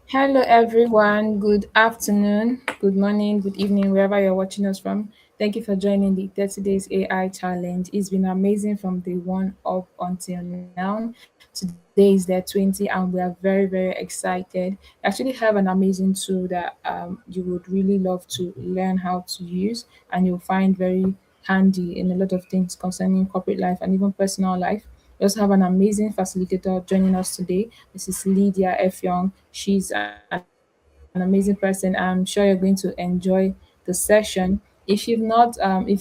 Hello, everyone. Good afternoon, good morning, good evening, wherever you're watching us from. Thank you for joining the 30 Days AI Challenge. It's been amazing from day one up until now. Today is day 20, and we are very, very excited. We actually have an amazing tool that you would really love to learn how to use, and you'll find very handy in a lot of things concerning corporate life and even personal life. We also have an amazing facilitator joining us today. This is Lydia Effiong. She's an amazing person. I'm sure you're going to enjoy the session. If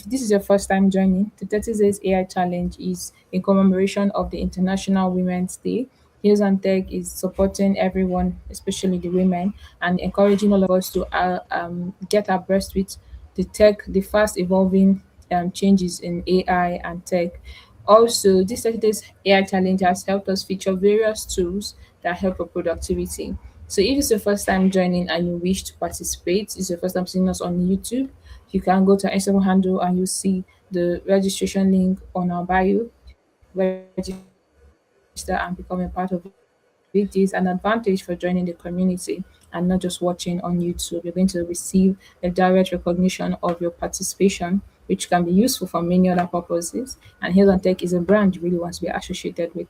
this is your first time joining, the 30 Days AI Challenge is in commemoration of the International Women's Day. Heels and Tech is supporting everyone, especially the women, and encouraging all of us to get abreast with the fast evolving changes in AI and tech. Also, this 30 days AI challenge has helped us feature various tools that help with productivity. So if it's your first time joining and you wish to participate, it's your first time seeing us on YouTube, you can go to our Instagram handle and you see the registration link on our bio. Register and become a part of it. It is an advantage for joining the community and not just watching on YouTube. You're going to receive a direct recognition of your participation, which can be useful for many other purposes. And Health and Tech is a brand you really want to be associated with.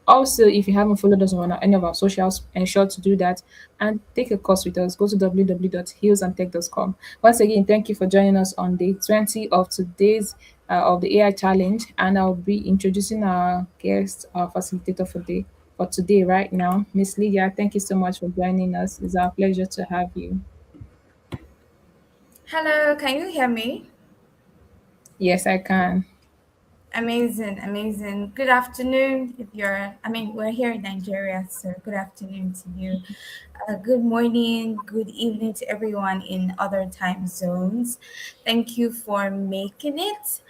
Also, if you haven't followed us on any of our socials, ensure to do that and take a course with us. Go to www.healsandtech.com. Once again, thank you for joining us on day 20 of today's of the AI challenge, and I'll be introducing our guest, our facilitator for today right now, Miss Lydia. Thank you so much for joining us. It's our pleasure to have you. Hello, can you hear me? Yes, I can. Amazing, amazing. Good afternoon. We're here in Nigeria, so good afternoon to you. Good morning, good evening to everyone in other time zones. Thank you for making it.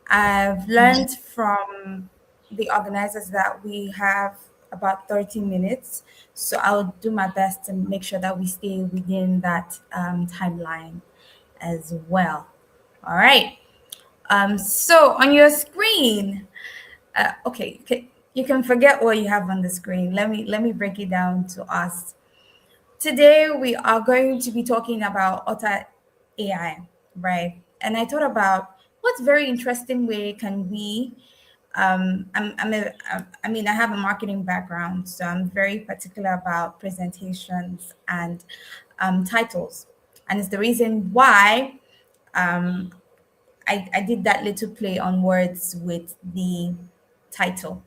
I've learned from the organizers that we have about 30 minutes, so I'll do my best to make sure that we stay within that timeline as well. All right. So on your screen, you can forget what you have on the screen. Let me break it down to us. Today we are going to be talking about Otter.AI, right? And I thought about what very interesting way can we I'm a, I mean, I have a marketing background, so I'm very particular about presentations and titles. And it's the reason why um, I did that little play on words with the title.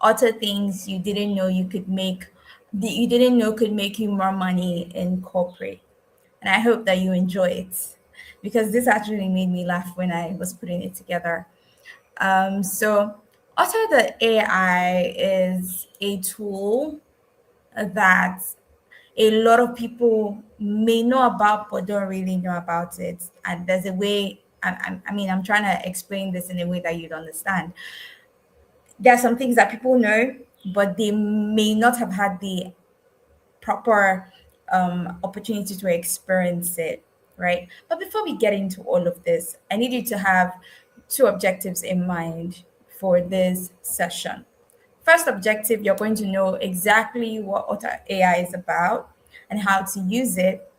Other things you didn't know you didn't know could make you more money in corporate. And I hope that you enjoy it because this actually made me laugh when I was putting it together. So Otter the AI is a tool that a lot of people may know about but don't really know about it. And there's a way, I'm trying to explain this in a way that you'd understand. There are some things that people know, but they may not have had the proper opportunity to experience it, right? But before we get into all of this, I need you to have two objectives in mind for this session. First objective, you're going to know exactly what Otter AI is about and how to use it.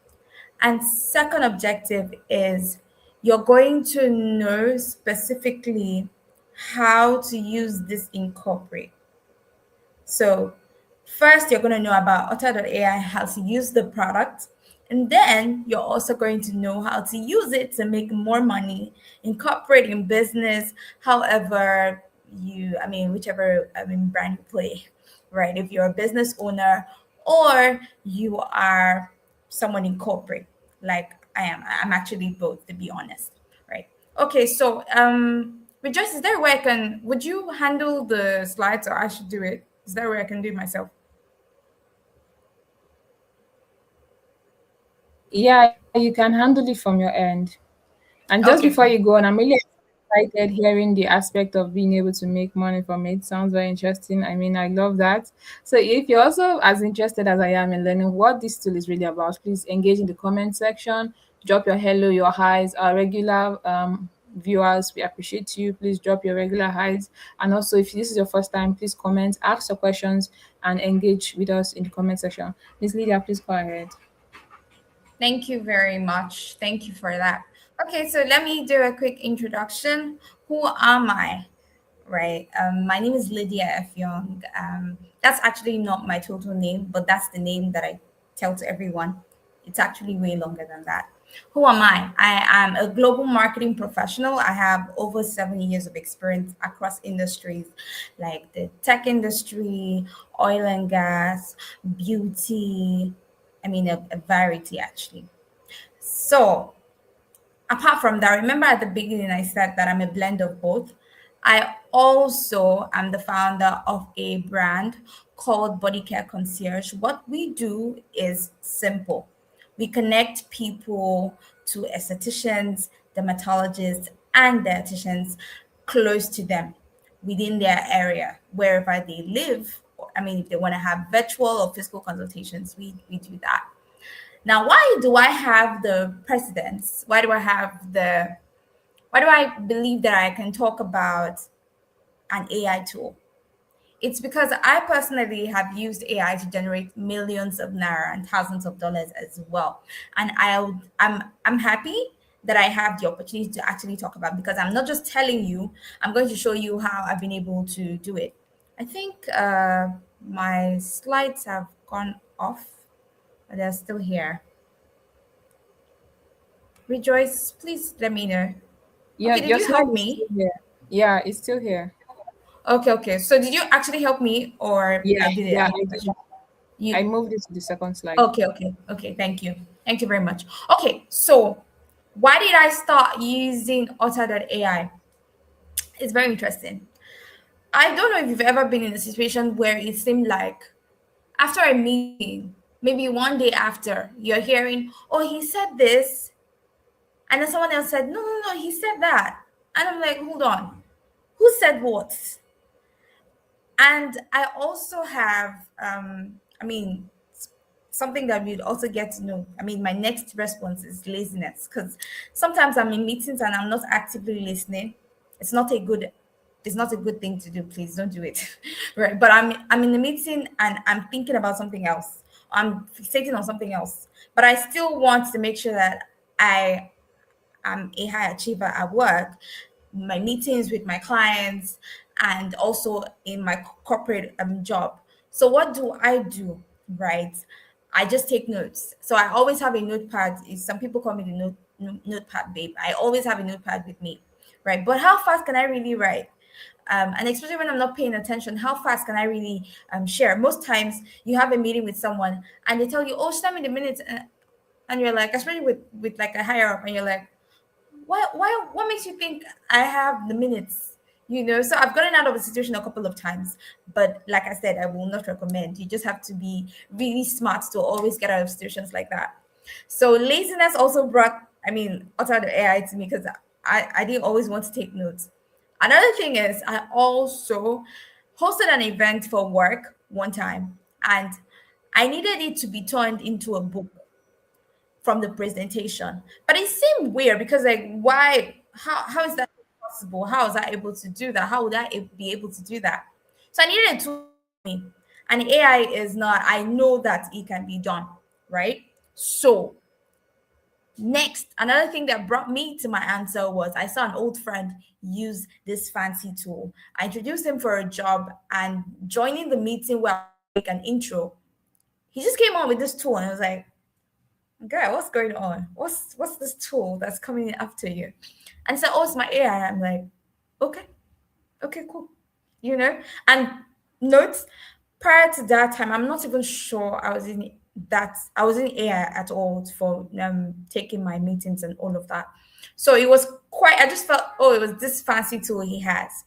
And second objective is you're going to know specifically how to use this in corporate. So first, you're going to know about Otter.ai, how to use the product. And then you're also going to know how to use it to make more money, incorporate in business, however whichever brand you play, right? If you're a business owner or you are someone in corporate, like I am. I'm actually both, to be honest, right? Okay, so Rejoice, is there a way I can? Would you handle the slides, or I should do it? Is there a way I can do it myself? Yeah, you can handle it from your end. And just before Okay, you cool. go on, I'm really excited hearing the aspect of being able to make money from it. Sounds very interesting. I mean, I love that. So if you're also as interested as I am in learning what this tool is really about, please engage in the comment section. Drop your hello, your highs, our regular viewers. We appreciate you. Please drop your regular highs. And also, if this is your first time, please comment, ask your questions, and engage with us in the comment section. Miss Lydia, please go ahead. Thank you very much. Thank you for that. Okay, so let me do a quick introduction. Who am I? Right. My name is Lydia Effiong. That's actually not my total name, but that's the name that I tell to everyone. It's actually way longer than that. Who am I? I am a global marketing professional. I have over 7 years of experience across industries like the tech industry, oil and gas, beauty. I mean, a variety actually. So, apart from that, remember at the beginning I said that I'm a blend of both. I also am the founder of a brand called Body Care Concierge. What we do is simple. We connect people to estheticians, dermatologists, and dietitians close to them within their area, wherever they live. I mean, if they want to have virtual or physical consultations, we do that. Now, why do I have the precedence? Why do I believe that I can talk about an AI tool? It's because I personally have used AI to generate millions of naira and thousands of dollars as well. And I'm happy that I have the opportunity to actually talk about, because I'm not just telling you, I'm going to show you how I've been able to do it. I think my slides have gone off, but they're still here. Rejoice, please let me know. Yeah, Okay, did your you slide help is still me? here. Yeah, it's still here. Okay, okay. So did you actually help me, or Yeah, I did it? yeah, I I I did. should, I you moved it to the second slide. okay, okay, okay. Thank you. Thank you very much. Okay, so why did I start using Otter.AI? It's very interesting. I don't know if you've ever been in a situation where it seemed like after a meeting, maybe one day after, you're hearing, oh, he said this, and then someone else said, no, no, no, he said that. And I'm like, hold on, who said what? And I also have, I mean, something that we'd also get to know. I mean, my next response is laziness, because sometimes I'm in meetings and I'm not actively listening. It's not a good, it's not a good thing to do. Please don't do it, right? But I'm in the meeting and I'm thinking about something else. I'm fixating on something else, but I still want to make sure that I am a high achiever at work, my meetings with my clients, and also in my corporate job. So what do I do? Right? I just take notes. So I always have a notepad. Some people call me the notepad babe. I always have a notepad with me, right? But how fast can I really write? And especially when I'm not paying attention, how fast can I really share? Most times you have a meeting with someone and they tell you, "Oh, send me the minutes," and you're like, especially with like a higher up, and you're like, what makes you think I have the minutes? So I've gotten out of a situation a couple of times, but like I said, I will not recommend. You just have to be really smart to always get out of situations like that. So laziness also brought, I mean, utter the AI to me, because I didn't always want to take notes. Another thing is I also hosted an event for work one time, and I needed it to be turned into a book from the presentation. But it seemed weird because, like, why? How is that possible? How was I able to do that? How would I be able to do that? So I needed a tool to help me. And AI is not, I know that it can be done, right? So next, another thing that brought me to my answer was I saw an old friend use this fancy tool. I introduced him for a job, and joining the meeting where I was going to make an intro, he just came on with this tool and I was like, girl, what's going on? What's this tool that's coming after you? And so, oh, it's my AI. I'm like, okay, okay, cool. And notes, prior to that time, I'm not even sure I was in AI at all for taking my meetings and all of that. So it was quite, I just felt, oh, it was this fancy tool he has.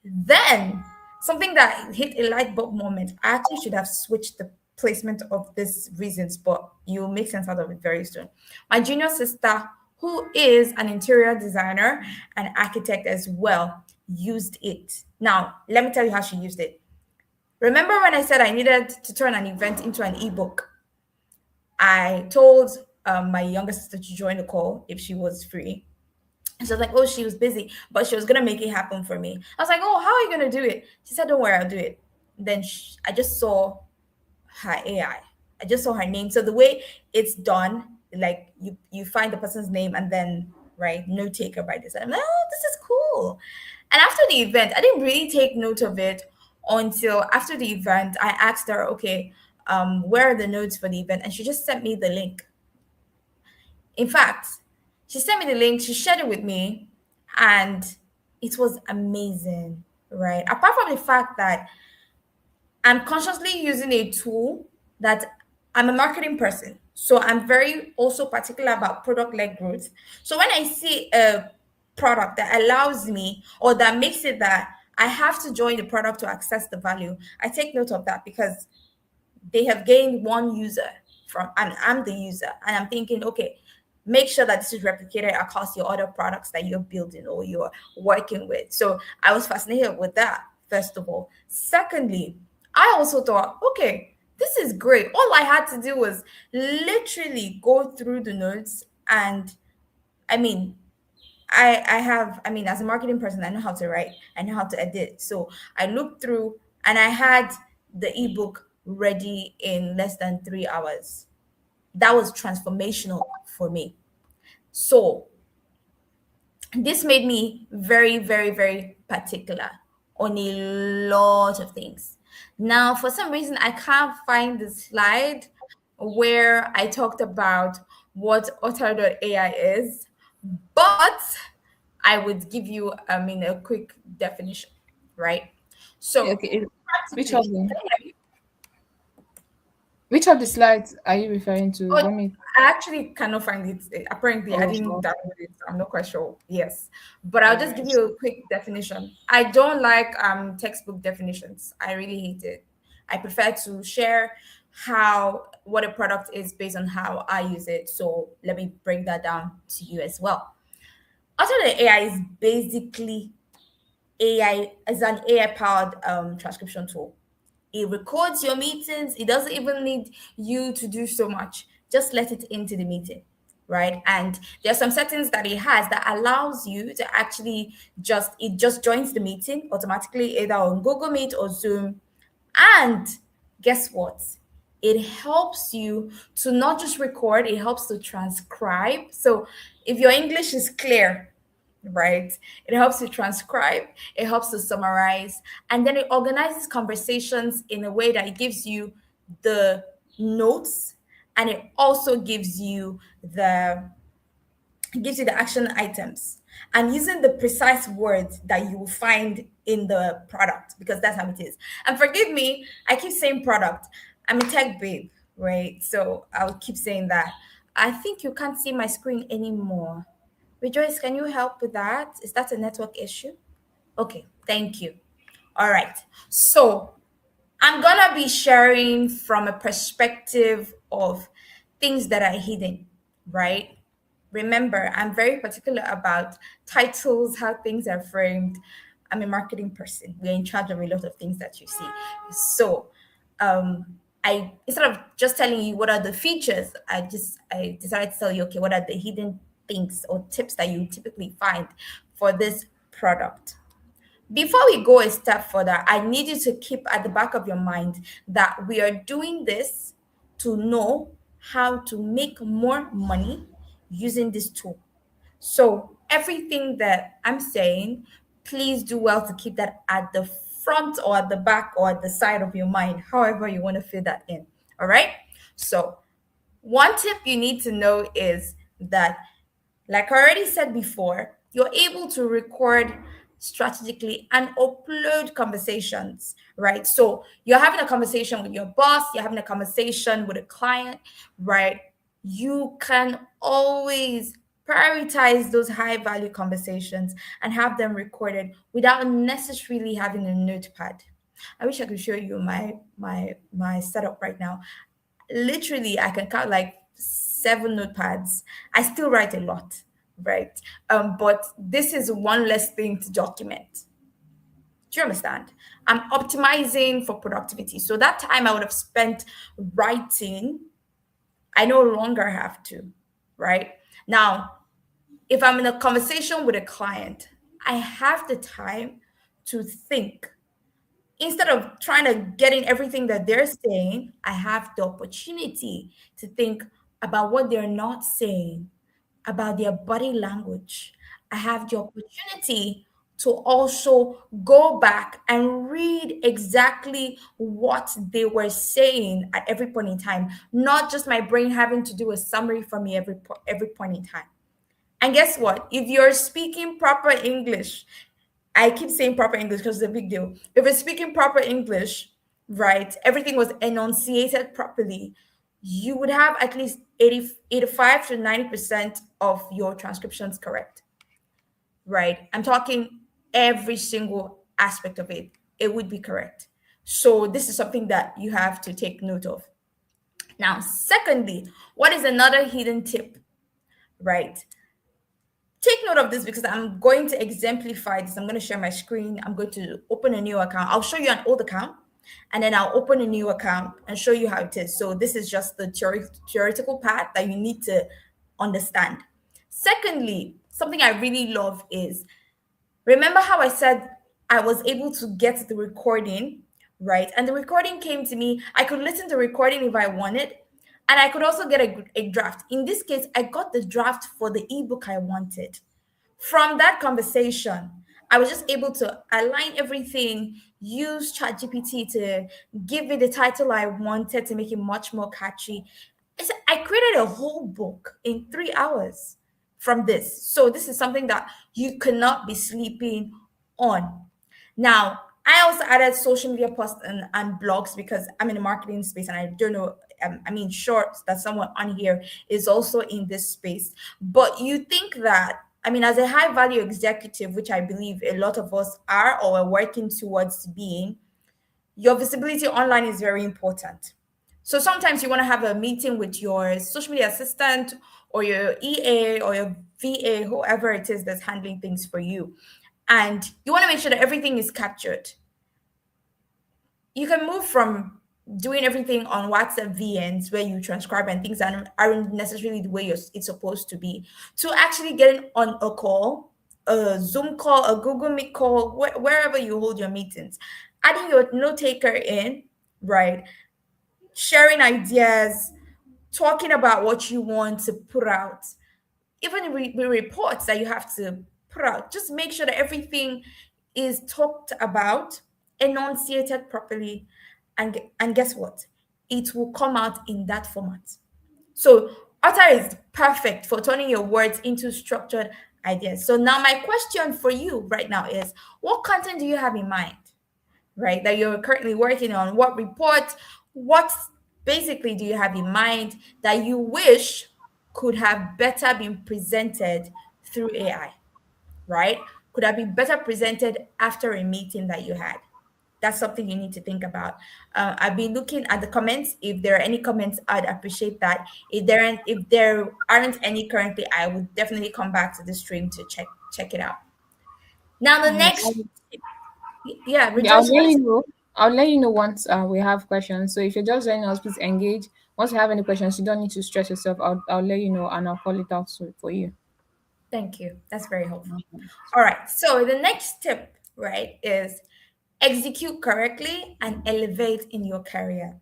Then something that hit a light bulb moment. I actually should have switched the placement of these reasons, but you'll make sense out of it very soon. My junior sister, who is an interior designer and architect as well, used it. Now, let me tell you how she used it. Remember when I said I needed to turn an event into an ebook? I told my younger sister to join the call if she was free. And so I was like, oh, she was busy, but she was gonna make it happen for me. I was like, oh, how are you gonna do it? She said, don't worry, I'll do it. Then I just saw her AI. I just saw her name. So the way it's done, like you find the person's name and then right, note taker by this. I'm like, oh, this is cool. And after the event, I didn't really take note of it until after the event. I asked her, okay, where are the notes for the event? And she just sent me the link. In fact, she sent me the link, she shared it with me, and it was amazing, right? Apart from the fact that I'm consciously using a tool that I'm a marketing person. So I'm very also particular about product led growth. So when I see a product that allows me or that makes it that I have to join the product to access the value, I take note of that because they have gained one user from, and I'm the user, and I'm thinking, okay, make sure that this is replicated across your other products that you're building or you're working with. So I was fascinated with that, first of all. Secondly, I also thought, okay, this is great. All I had to do was literally go through the notes and I mean, I have, I mean, as a marketing person, I know how to write, I know how to edit. So I looked through and I had the ebook ready in less than 3 hours. That was transformational for me. So this made me very, very, very particular on a lot of things. Now, for some reason, I can't find the slide where I talked about what Otter.AI is, but I would give you, I mean, a quick definition, right? Yeah, So okay. Which of practically, them? Which of the slides are you referring to? oh, Let me. I actually cannot find it. Apparently, I Oh, didn't oh, download it. So I'm not quite sure. Yes, but I'll all just give right. you a quick definition. I don't like textbook definitions. I really hate it. I prefer to share how what a product is based on how I use it. So let me break that down to you as well. After the AI is basically AI as an AI powered transcription tool. It records your meetings. It doesn't even need you to do so much. Just let it into the meeting, right? And there are some settings that it has that allows you to actually just joins the meeting automatically either on Google Meet or Zoom. And guess what? It helps you to not just record, it helps to transcribe. So if your English is clear, right? It helps to transcribe, it helps to summarize, and then it organizes conversations in a way that it gives you the notes and it also gives you the action items and using the precise words that you will find in the product because that's how it is. And forgive me, I keep saying product. I'm a tech babe, right? So I'll keep saying that. I think you can't see my screen anymore. Rejoice, can you help with that? Is that a network issue? Okay, thank you. All right. So I'm gonna be sharing from a perspective of things that are hidden, right? Remember, I'm very particular about titles, how things are framed. I'm a marketing person. We're in charge of a lot of things that you see. So, um, I instead of just telling you what are the features, I decided to tell you, okay, what are the hidden things or tips that you typically find for this product. Before we go a step further, I need you to keep at the back of your mind that we are doing this to know how to make more money using this tool. So, everything that I'm saying, please do well to keep that at the front or at the back or at the side of your mind, however you want to fill that in. All right. So, one tip you need to know is that like I already said before, you're able to record strategically and upload conversations, right? So you're having a conversation with your boss, you're having a conversation with a client, right? You can always prioritize those high value conversations and have them recorded without necessarily having a notepad. I wish I could show you my setup right now. Literally, I can count like 7 notepads. I still write a lot, right? But this is one less thing to document. Do you understand? I'm optimizing for productivity. So that time I would have spent writing, I no longer have to, right? Now, If I'm in a conversation with a client, I have the time to think. Instead of trying to get in everything that they're saying, I have the opportunity to think about what they're not saying, about their body language. I have the opportunity to also go back and read exactly what they were saying at every point in time, not just my brain having to do a summary for me every point in time. And guess what? If you're speaking proper English, I keep saying proper English because it's a big deal. If you're speaking proper English, right, everything was enunciated properly, you would have at least 85 to 90% of your transcriptions correct, right? I'm talking every single aspect of it. It would be correct. So this is something that you have to take note of. Now, secondly, what is another hidden tip, right? Take note of this because I'm going to exemplify this. I'm going to share my screen. I'm going to open a new account. I'll show you an old account and then I'll open a new account and show you how it is. So this is just the theoretical part that you need to understand. Secondly, something I really love is, remember how I said I was able to get the recording, right? And the recording came to me. I could listen to the recording if I wanted, and I could also get a draft. In this case, I got the draft for the ebook I wanted. From that conversation, I was just able to align everything, use ChatGPT to give me the title I wanted to make it much more catchy. I created a whole book in 3 hours from this. So this is something that you cannot be sleeping on. Now, I also added social media posts and blogs because I'm in the marketing space and I don't know. Sure that someone on here is also in this space. But you think that, as a high value executive, which I believe a lot of us are or are working towards being, your visibility online is very important. So sometimes you want to have a meeting with your social media assistant or your EA or your VA, whoever it is that's handling things for you. And you want to make sure that everything is captured. You can move from doing everything on WhatsApp VNs where you transcribe and things that aren't necessarily the way it's supposed to be, to actually getting on a call, a Zoom call, a Google Meet call, wherever you hold your meetings, adding your note taker in, right? Sharing ideas, talking about what you want to put out, even the reports that you have to put out. Just make sure that everything is talked about, enunciated properly, and guess what? It will come out in that format. So Otter is perfect for turning your words into structured ideas. So now my question for you right now is, what content do you have in mind, right? That you're currently working on? What report, what basically do you have in mind that you wish could have better been presented through AI, right? Could have been better presented after a meeting that you had? That's something you need to think about. I've been looking at the comments. If there are any comments, I'd appreciate that. If there aren't any currently, I would definitely come back to the stream to check it out. Now the Alright, next, yeah, yeah, I'll Rejoice, you let want you to know. I'll let you know once we have questions. So if you're just joining us, please engage. Once you have any questions, you don't need to stress yourself. I'll let you know and I'll call it out for you. Thank you. That's very helpful. All right. So the next tip, right, is execute correctly and elevate in your career.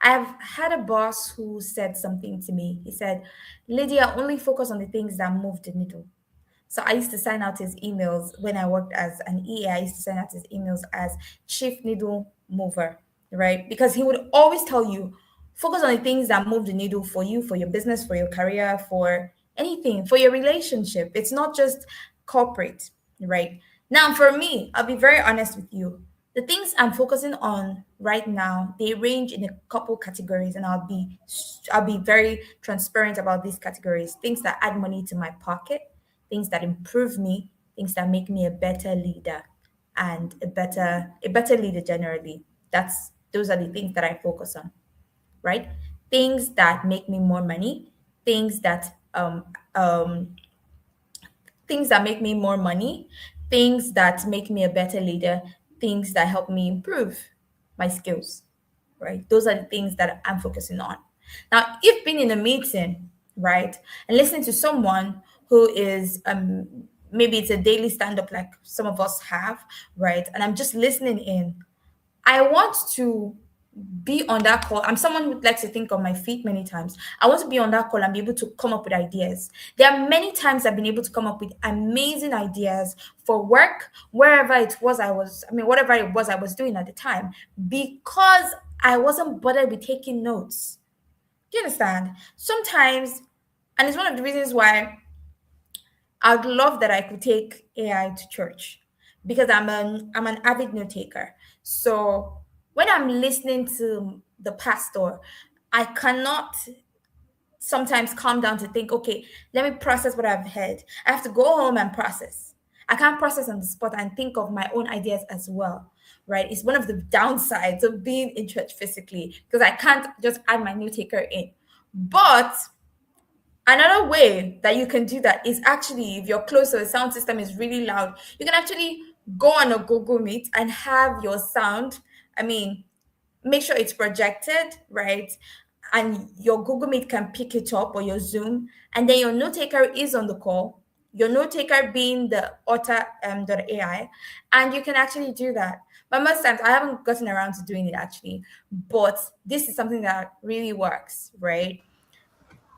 I've had a boss who said something to me. He said, Lydia, only focus on the things that move the needle. So I used to sign out his emails when I worked as an EA. I used to sign out his emails as chief needle mover, right? Because he would always tell you, focus on the things that move the needle for you, for your business, for your career, for anything, for your relationship. It's not just corporate, right? Now, for me, I'll be very honest with you. The things I'm focusing on right now, they range in a couple categories, and I'll be very transparent about these categories. Things that add money to my pocket, things that improve me, things that make me a better leader and a better leader generally. Those are the things that I focus on, right? Things that make me more money, things that things that make me more money, things that make me a better leader, things that help me improve my skills, right? Those are the things that I'm focusing on. Now, if being in a meeting, right, and listening to someone who is maybe it's a daily stand up like some of us have, right? And I'm just listening in. I want to be on that call. I'm someone who likes to think on my feet many times. I want to be on that call and be able to come up with ideas. There are many times I've been able to come up with amazing ideas for work, wherever it was whatever it was I was doing at the time, because I wasn't bothered with taking notes. Do you understand? Sometimes, and it's one of the reasons why I'd love that I could take AI to church because I'm an avid note taker. So when I'm listening to the pastor, I cannot sometimes calm down to think, okay, let me process what I've heard. I have to go home and process. I can't process on the spot and think of my own ideas as well. Right? It's one of the downsides of being in church physically because I can't just add my new taker in. But another way that you can do that is actually if you're close to the sound system is really loud, you can actually go on a Google Meet and have your sound. I mean, make sure it's projected, right? And your Google Meet can pick it up or your Zoom, and then your note taker is on the call. Your note taker being the Otter.AI, and you can actually do that. But most times I haven't gotten around to doing it actually. But this is something that really works, right?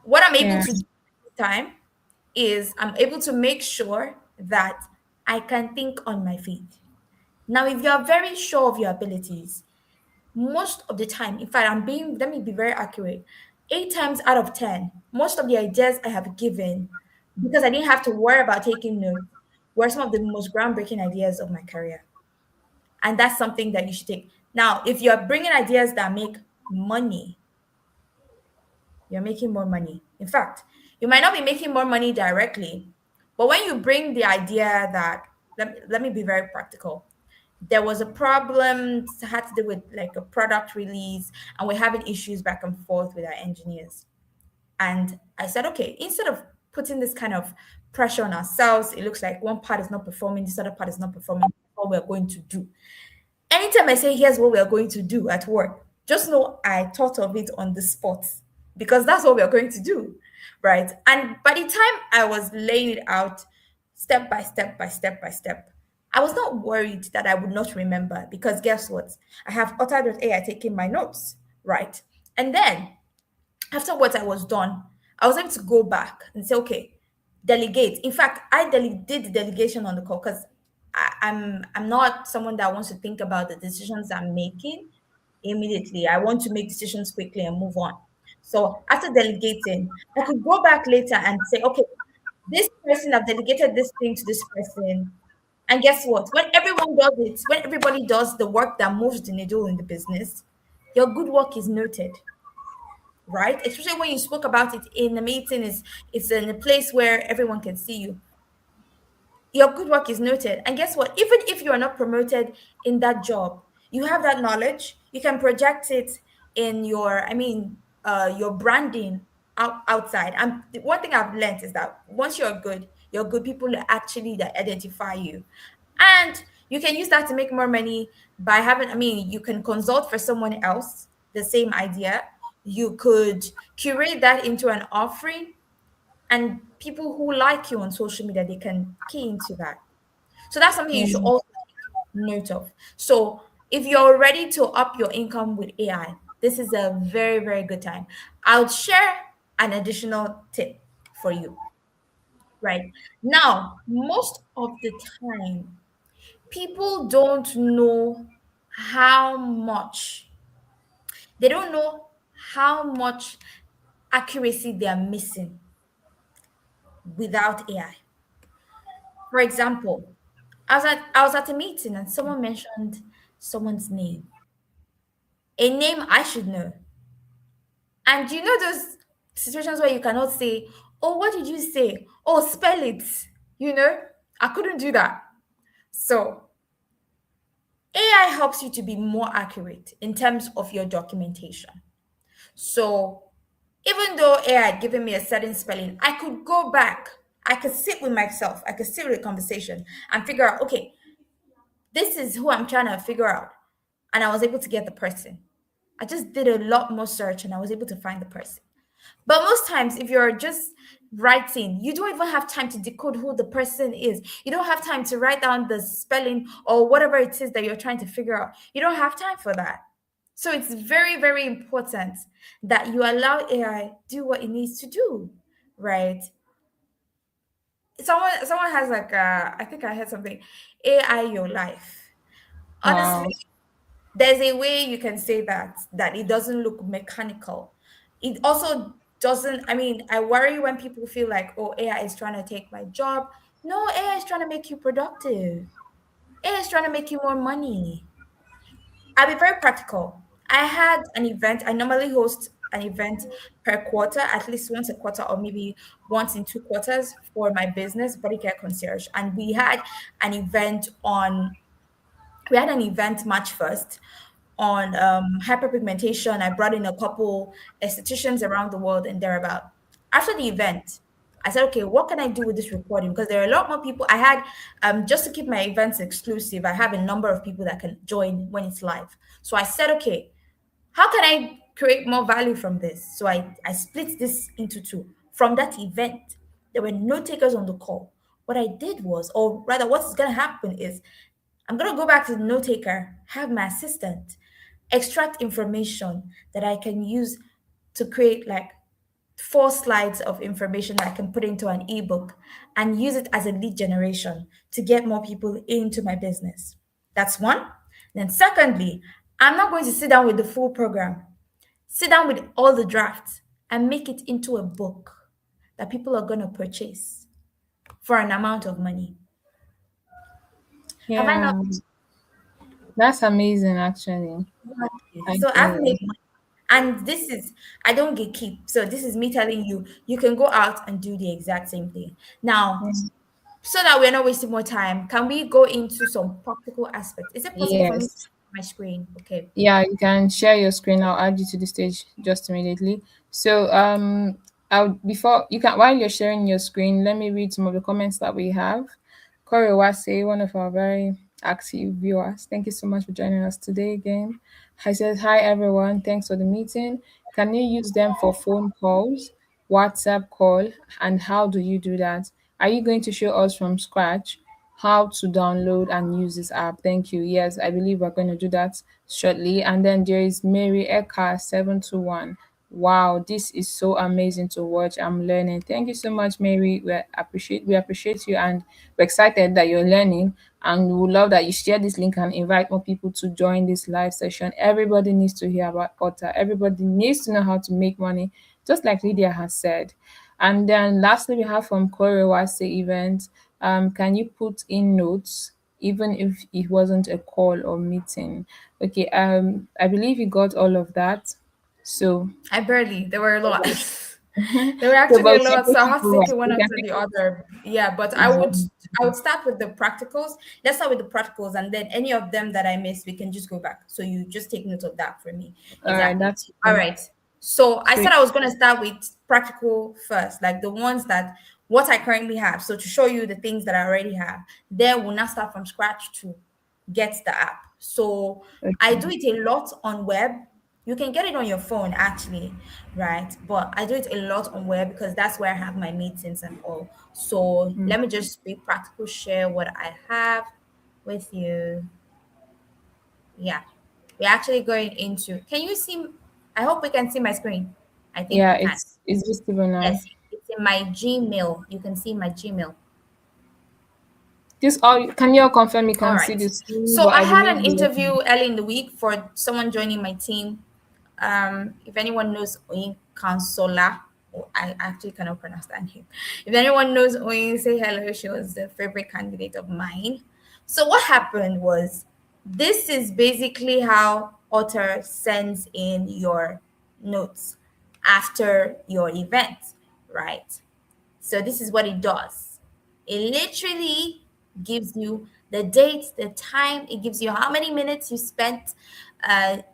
What I'm able Yeah. to do this time is I'm able to make sure that I can think on my feet. Now, if you're very sure of your abilities, most of the time, in fact, let me be very accurate. 8 times out of 10, most of the ideas I have given, because I didn't have to worry about taking notes, were some of the most groundbreaking ideas of my career. And that's something that you should take. Now, if you're bringing ideas that make money, you're making more money. In fact, you might not be making more money directly, but when you bring the idea that, let me be very practical. There was a problem that had to do with like a product release, and we're having issues back and forth with our engineers. And I said, okay, instead of putting this kind of pressure on ourselves, it looks like one part is not performing, this other part is not performing, what we're going to do. Anytime I say, here's what we are going to do at work, just know I thought of it on the spot because that's what we are going to do. Right. And by the time I was laying it out step by step by step by step, I was not worried that I would not remember because guess what? I have Otter.AI taking my notes. Right. And then after what I was done, I was able to go back and say, okay, delegate. In fact, did the delegation on the call because I'm not someone that wants to think about the decisions I'm making immediately. I want to make decisions quickly and move on. So after delegating, I could go back later and say, okay, this person I've delegated this thing to this person. And guess what? When everyone does it, when everybody does the work that moves the needle in the business, your good work is noted, right? Especially when you spoke about it in a meeting, is it's in a place where everyone can see you. Your good work is noted. And guess what? Even if you are not promoted in that job, you have that knowledge. You can project it in your branding outside. And one thing I've learned is that once you're good. People actually that identify you, and you can use that to make more money by having. I mean, you can consult for someone else the same idea. You could curate that into an offering, and people who like you on social media they can key into that. So that's something you Yeah. should also take note of. So if you're ready to up your income with AI, this is a very very good time. I'll share an additional tip for you. Right now, most of the time people don't know how much they don't know how much accuracy they are missing without AI. For example, I was at a meeting and someone mentioned someone's name, a name I should know. And you know those situations where you cannot say, "Oh, what did you say? Oh, spell it." You know, I couldn't do that. So AI helps you to be more accurate in terms of your documentation. So even though AI had given me a certain spelling, I could go back. I could sit with myself. I could sit with the conversation and figure out, okay, this is who I'm trying to figure out. And I was able to get the person. I just did a lot more search and I was able to find the person. But most times, if you're just writing. You don't even have time to decode who the person is. You don't have time to write down the spelling or whatever it is that you're trying to figure out. You don't have time for that. So it's very, very important that you allow AI do what it needs to do, right? Someone has like I think I heard something, AI your life. Honestly, Wow. there's a way you can say that it doesn't look mechanical. It also doesn't, I mean, I worry when people feel like, oh, AI is trying to take my job. No, AI is trying to make you productive. AI is trying to make you more money. I'll be very practical. I had an event. I normally host an event per quarter, at least once a quarter, or maybe once in 2 quarters for my business, Body Care Concierge. And an event on we had an event March 1st on hyperpigmentation. I brought in a couple estheticians around the world and thereabout. After the event, I said, okay, what can I do with this recording? Because there are a lot more people. I had, just to keep my events exclusive, I have a number of people that can join when it's live. So I said, okay, how can I create more value from this? So I split this into two. From that event, there were no takers on the call. What I did was, or rather, what's going to happen is I'm going to go back to the note taker, have my assistant extract information that I can use to create like 4 slides of information that I can put into an ebook and use it as a lead generation to get more people into my business. That's one. Then, secondly, I'm not going to sit down with the full program, sit down with all the drafts and make it into a book that people are going to purchase for an amount of money. Have I not? Yeah, that's amazing actually. Exactly. I So get I've made it. money. And this is, I don't get keep. So this is me telling you, you can go out and do the exact same thing. Now, so that we're not wasting more time, can we go into some practical aspects? Is it possible for me to Yes. share my screen? Okay. Yeah, you can share your screen. I'll add you to the stage just immediately. So, I'll before you can while you're sharing your screen, let me read some of the comments that we have. Corey Wase, one of our very active viewers. Thank you so much for joining us today again. I says, hi everyone, thanks for the meeting. Can you use them for phone calls, WhatsApp call, and how do you do that? Are you going to show us from scratch how to download and use this app? Thank you. Yes, I believe we're going to do that shortly. And then there is Mary Eka 721. Wow, this is so amazing to watch. I'm learning. Thank you so much, Mary. We appreciate you, and we're excited that you're learning. And we would love that you share this link and invite more people to join this live session. Everybody needs to hear about Otter. Everybody needs to know how to make money, just like Lydia has said. And then lastly, we have from Korewase event. Can you put in notes even if it wasn't a call or meeting? Okay, I believe you got all of that. So, I barely. There were a lot. so There were but actually we a can lot, so take I it have to take forward. it one We can after take the it other. Yeah, but exactly. I would start with the practicals. Let's start with the practicals, and then any of them that I missed, we can just go back. So you just take note of that for me. All right, Exactly. that's All fine. right. So I said Great. I was gonna start with practical first, like the ones that what I currently have. So to show you the things that I already have, then we'll not start from scratch to get the app. So I Okay. do it a lot on web. You can get it on your phone actually, right? But I do it a lot on web because that's where I have my meetings and all. So Mm. let me just be practical, share what I have with you. Yeah. We're actually going into, can you see? I hope we can see my screen. I think Yeah, we can. it's visible now. Yes, it's in my Gmail. You can see my Gmail. This all can you all confirm you All can see right. the screen, So but I I had believe an you. interview early in the week for someone joining my team. If anyone knows Oyin Consola, oh, I actually cannot pronounce that name. If anyone knows Oyin, say hello. She was the favorite candidate of mine. So what happened was, this is basically how Otter sends in your notes after your event, right? So this is what it does. It literally gives you the date, the time, it gives you how many minutes you spent.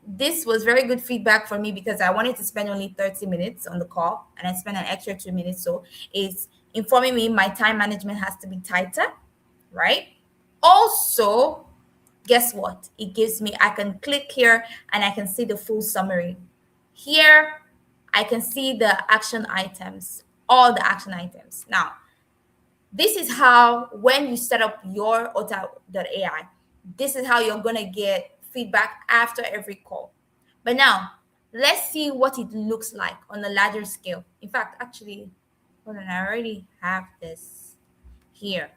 This was very good feedback for me because I wanted to spend only 30 minutes on the call and I spent an extra 2 minutes. So it's informing me my time management has to be tighter, right? Also, guess what? It gives me, I can click here and I can see the full summary. Here, I can see the action items. all the action items. Now, this is how, when you set up your Otter.AI, this is how you're going to get feedback after every call. But now, let's see what it looks like on a larger scale. In fact, actually, hold on, I already have this here.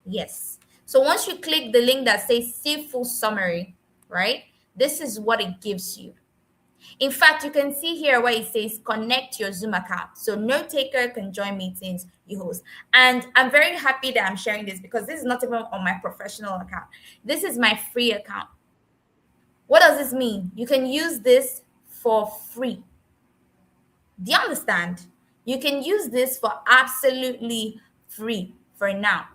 Yes. So once you click the link that says see full summary, right? This is what it gives you. In fact, you can see here where it says connect your Zoom account. So note taker can join meetings you host. And I'm very happy that I'm sharing this because this is not even on my professional account. This is my free account. What does this mean? You can use this for free. Do you understand? You can use this for absolutely free for now.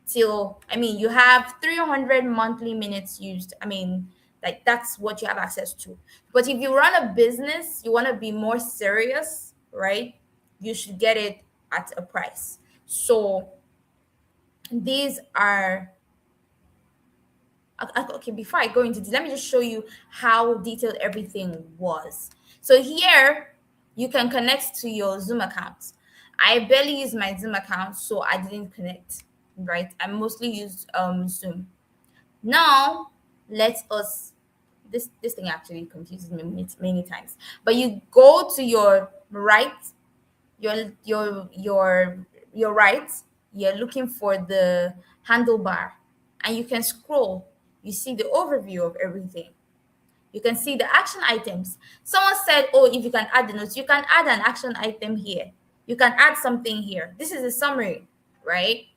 Till, I mean, you have 300 monthly minutes used. I mean, like that's what you have access to. But if you run a business, you want to be more serious, right? You should get it at a price. So these are okay. Before I go into this, let me just show you how detailed everything was. So here you can connect to your Zoom account. I barely use my Zoom account, so I didn't connect, right? I mostly use Zoom. Now, let us, this thing actually confuses me many times. But you go to your right, your right, you're looking for the handlebar, and you can scroll. You see the overview of everything. You can see the action items. Someone said, oh, if you can add the notes, you can add an action item here. You can add something here. This is a summary, right?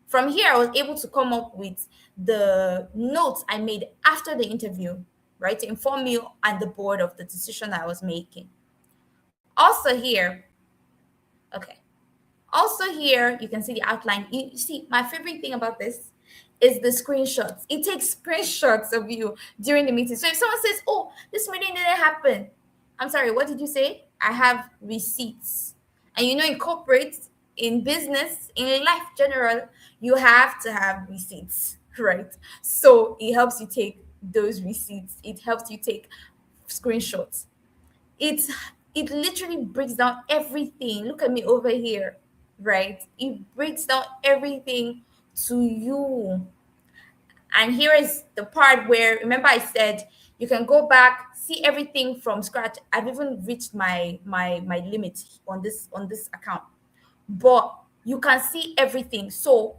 From here, I was able to come up with the notes I made after the interview, right? To inform you and the board of the decision I was making. Also here, okay. Also here, you can see the outline. You see, my favorite thing about this is the screenshots. It takes screenshots of you during the meeting. So if someone says, oh, this meeting didn't happen, I'm sorry, what did you say? I have receipts. And you know, in corporate, in business, in life general, you have to have receipts, right? So it helps you take those receipts. It helps you take screenshots. It's it literally breaks down everything. Look at me over here, right? It breaks down everything to you. And here is the part where, remember I said you can go back, see everything from scratch. I've even reached my limit on this account, but you can see everything. So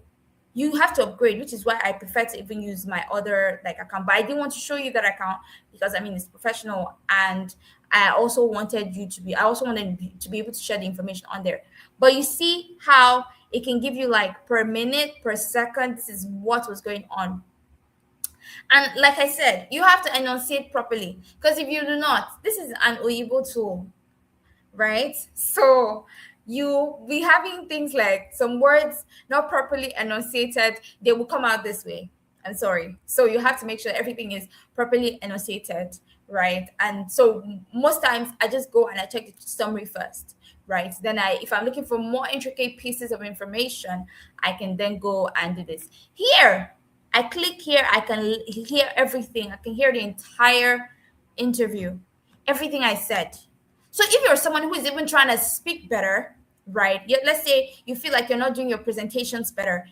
you have to upgrade, which is why I prefer to even use my other like account. But I didn't want to show you that account because I mean it's professional, and I also wanted you to be. I also wanted to be able to share the information on there. But you see how it can give you like per minute, per second. This is what was going on. And like I said, you have to enunciate properly because if you do not, this is an Oyibo tool, right? So you be having things like some words not properly enunciated, they will come out this way. I'm sorry. So you have to make sure everything is properly enunciated, right? And so most times I just go and I check the summary first, right? Then if I'm looking for more intricate pieces of information, I can then go and do this. Here, I click here, I can hear everything. I can hear the entire interview, everything I said. So if you're someone who is even trying to speak better, right? Let's say you feel like you're not doing your presentations better,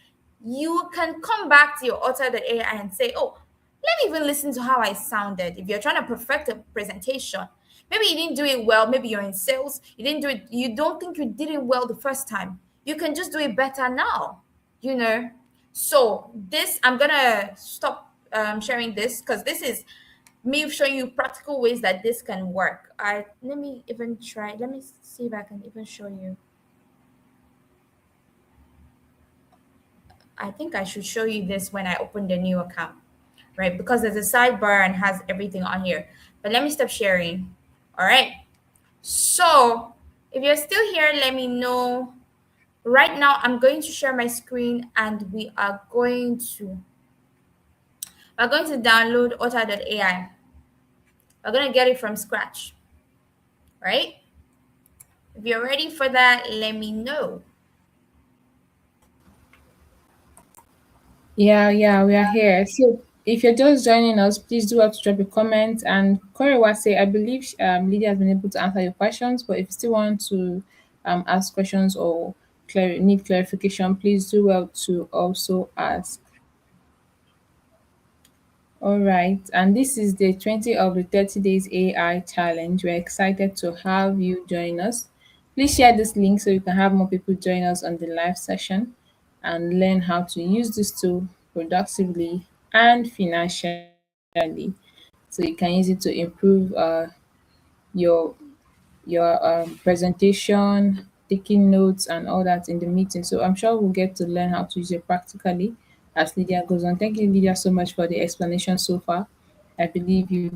you can come back to your Otter.AI and say, oh, let me even listen to how I sounded. If you're trying to perfect a presentation, maybe you didn't do it well, maybe you're in sales, you didn't do it, you don't think you did it well the first time. You can just do it better now, you know? So this, I'm gonna stop sharing this because this is me showing you practical ways that this can work. Let me even try. Let me see if I can even show you. I think I should show you this when I open the new account, right? Because there's a sidebar and has everything on here. But let me stop sharing. All right. So if you're still here, let me know. Right now, I'm going to share my screen and we're going to download Otter.AI. We're going to get it from scratch, right? If you're ready for that, let me know. Yeah, yeah, we are here. So if you're just joining us, please do have to drop a comment. And Korewa say, I believe Lydia has been able to answer your questions, but if you still want to ask questions or need clarification, please do well to also ask. All right, and this is day 20 of the 30 days AI challenge. We're excited to have you join us. Please share this link so you can have more people join us on the live session and learn how to use this tool productively and financially. So you can use it to improve your presentation, taking notes, and all that in the meeting. So I'm sure we'll get to learn how to use it practically as Lydia goes on. Thank you, Lydia, so much for the explanation so far. I believe you've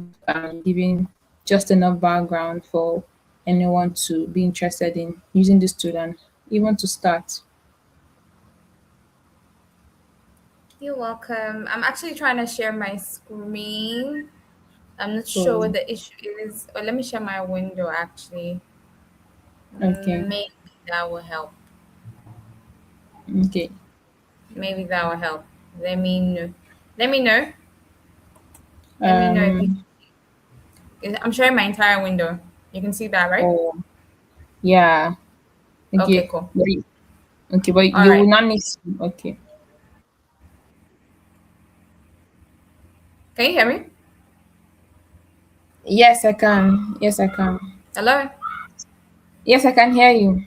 given just enough background for anyone to be interested in using this tool and even to start. You're welcome. I'm actually trying to share my screen. I'm not sure Oh, what the issue is. Oh, let me share my window actually. okay, Maybe that will help. okay. Maybe that will help. Let me know. Let me know. Let me know if you. Um, I'm sharing my entire window. You can see that, right? oh, yeah, Okay, okay. cool. Okay, but All you will right. not need to, okay. Can you hear me? Yes, I can. Yes, I can. Hello? Yes, I can hear you.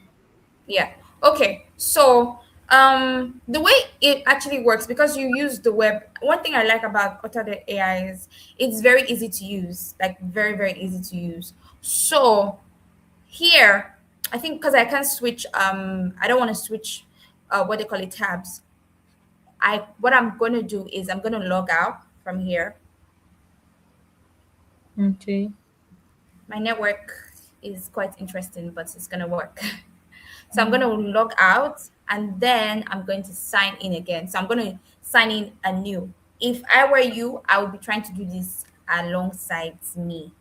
Yeah. Okay. So, the way it actually works, because you use the web, one thing I like about Otter.AI is it's very easy to use, like very, very easy to use. So, here, I think because I can't switch, I don't want to switch, what they call it, tabs. What I'm going to do is I'm going to log out from here. Okay. My network is quite interesting, but it's going to work. So I'm going to log out and then I'm going to sign in again. So I'm going to sign in anew. If I were you, I would be trying to do this alongside me.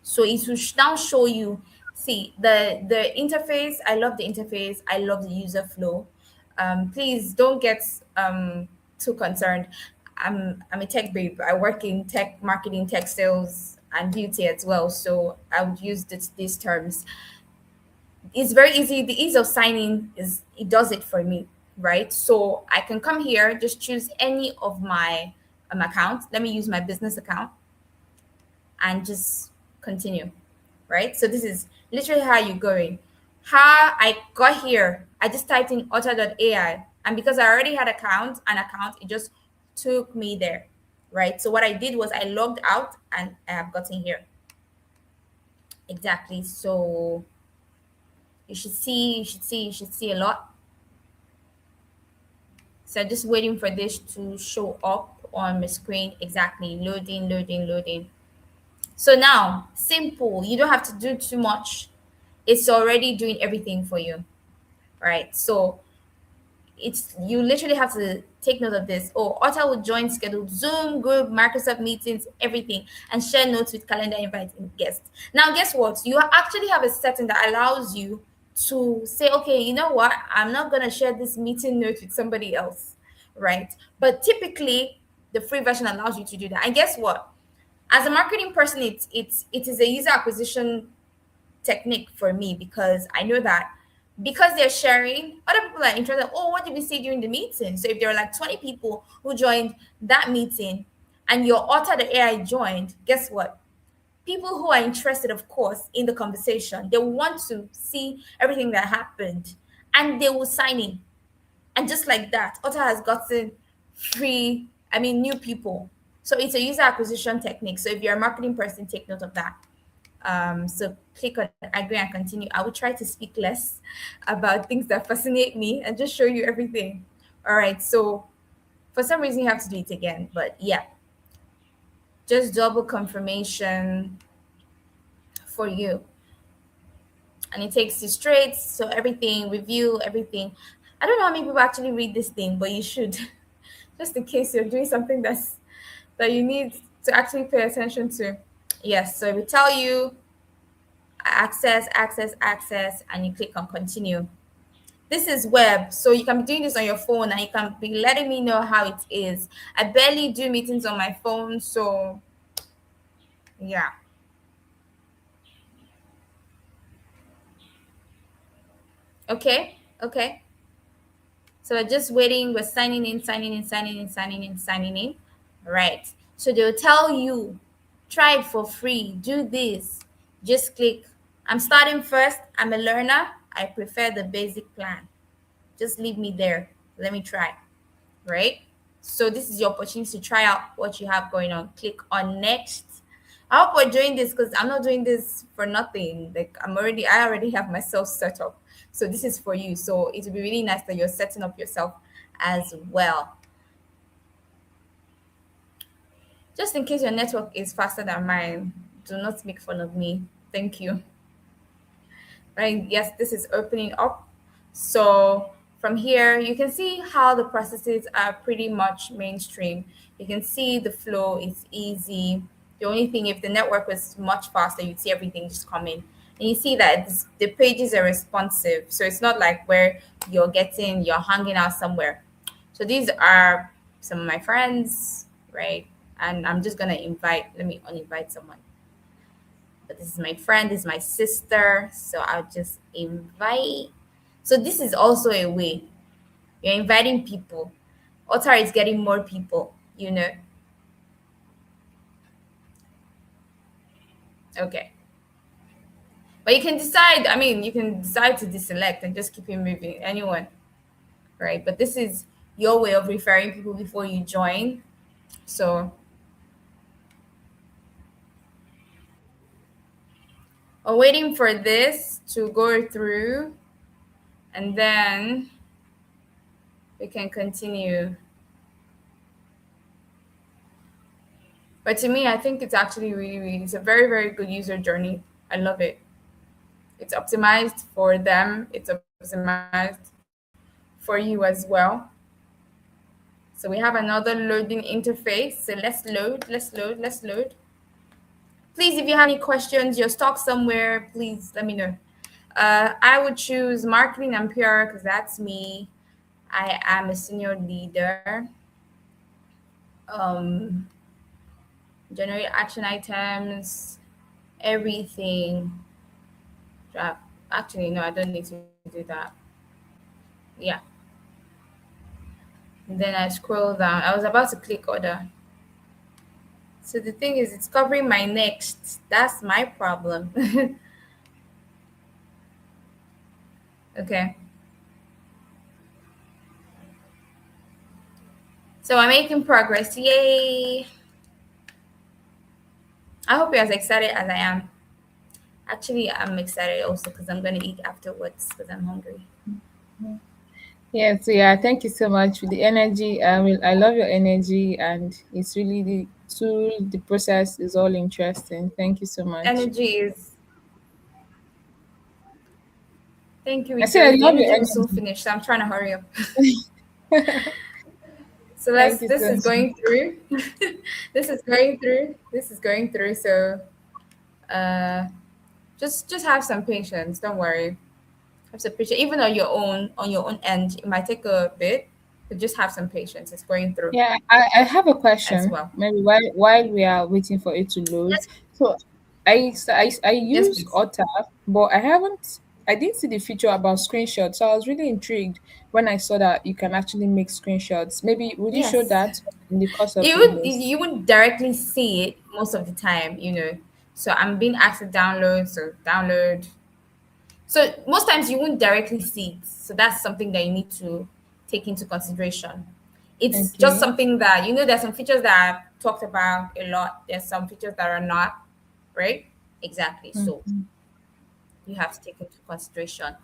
So it will now show you, see the interface. I love the interface. I love the user flow. Please don't get too concerned. I'm a tech babe. I work in tech marketing, tech sales, and beauty as well. So I would use these terms. It's very easy. The ease of signing is it does it for me, right? So I can come here, just choose any of my accounts. Let me use my business account and just continue, right? So this is literally how you're going. How I got here, I just typed in Otter.AI, and because I already had an account, it just took me there, right? So what I did was I logged out and I have gotten here. Exactly. So you should see a lot. So just waiting for this to show up on my screen. Exactly. Loading, loading, loading. So now, simple. You don't have to do too much. It's already doing everything for you. Right. So it's you literally have to take note of this. Oh, Otter will join scheduled Zoom group, Microsoft meetings, everything, and share notes with calendar invites and guests. Now, guess what? You actually have a setting that allows you to say, okay, you know what? I'm not gonna share this meeting note with somebody else, right? But typically, the free version allows you to do that. And guess what? As a marketing person, it is a user acquisition technique for me because I know that because they're sharing, other people are interested. Oh, what did we see during the meeting? So if there are like 20 people who joined that meeting and your author, the AI, joined, guess what? People who are interested, of course, in the conversation, they want to see everything that happened and they will sign in. And just like that, Otter has gotten new people. So it's a user acquisition technique. So if you're a marketing person, take note of that. So click on agree and continue. I will try to speak less about things that fascinate me and just show you everything. All right. So for some reason, you have to do it again. But yeah, just double confirmation for you. And it takes you straight. So everything, review, everything. I don't know how many people actually read this thing, but you should. Just in case you're doing something that you need to actually pay attention to. Yes. So it will tell you access, access, access, and you click on continue. This is web, so you can be doing this on your phone and you can be letting me know how it is. I barely do meetings on my phone, so yeah. Okay, okay. So we're just waiting. We're signing in, signing in, signing in, signing in, signing in. All right. So they'll tell you, try it for free. Do this. Just click. I'm starting first. I'm a learner. I prefer the basic plan. Just leave me there. Let me try. Right? So this is your opportunity to try out what you have going on. Click on next. I hope we're doing this because I'm not doing this for nothing. Like I already have myself set up. So this is for you. So it would be really nice that you're setting up yourself as well. Just in case your network is faster than mine, do not make fun of me. Thank you. Right, yes, this is opening up. So from here you can see how the processes are pretty much mainstream. You can see the flow is easy. The only thing, if the network was much faster, you'd see everything just come in, and you see that the pages are responsive, so it's not like where you're hanging out somewhere. So these are some of my friends, right? And I'm just gonna invite, let me uninvite someone. But this is my friend, this is my sister. So I'll just invite. So this is also a way. You're inviting people. Otter is getting more people, you know. Okay. But you can decide, I mean, you can decide to deselect and just keep it moving. Anyone, right? But this is your way of referring people before you join. So we're waiting for this to go through, and then we can continue. But to me, I think it's actually it's a very, very good user journey. I love it. It's optimized for them, it's optimized for you as well. So we have another loading interface. So let's load, let's load, let's load. Please, if you have any questions, you're stuck somewhere, please let me know. I would choose marketing and PR because that's me. I am a senior leader. Um, Generate action items, everything. Actually, no, I don't need to do that. Yeah. And then I scroll down. I was about to click order. So the thing is, it's covering my next. That's my problem. Okay. So I'm making progress. Yay. I hope you're as excited as I am. Actually, I'm excited also because I'm going to eat afterwards because I'm hungry. Yeah, so yeah, thank you so much for the energy. I love your energy, and it's really the tool, the process is all interesting. Thank you so much. Energy is. Thank you, I said I Rejoice. The love your energy will soon energy. finish, so I'm trying to hurry up. So Thank you this so is much. going through. This is going through. This is going through. So uh, just have some patience. Don't worry. Have some patience. Even on your own end, it might take a bit, but just have some patience. It's going through Yeah, I have a as question. well. Maybe while we are waiting for it to load. Yes, So I yes, use please. Otter, but I didn't see the feature about screenshots. So I was really intrigued when I saw that you can actually make screenshots. Maybe would you show Yes, that in the course of this? you would directly see it most of the time. So I'm being asked to download. So download. So most times you won't directly see it. So that's something that you need to take into consideration. It's just Okay. something that there's some features that I've talked about a lot. There's some features that are not, right? Exactly. So Mm, you have to take into consideration.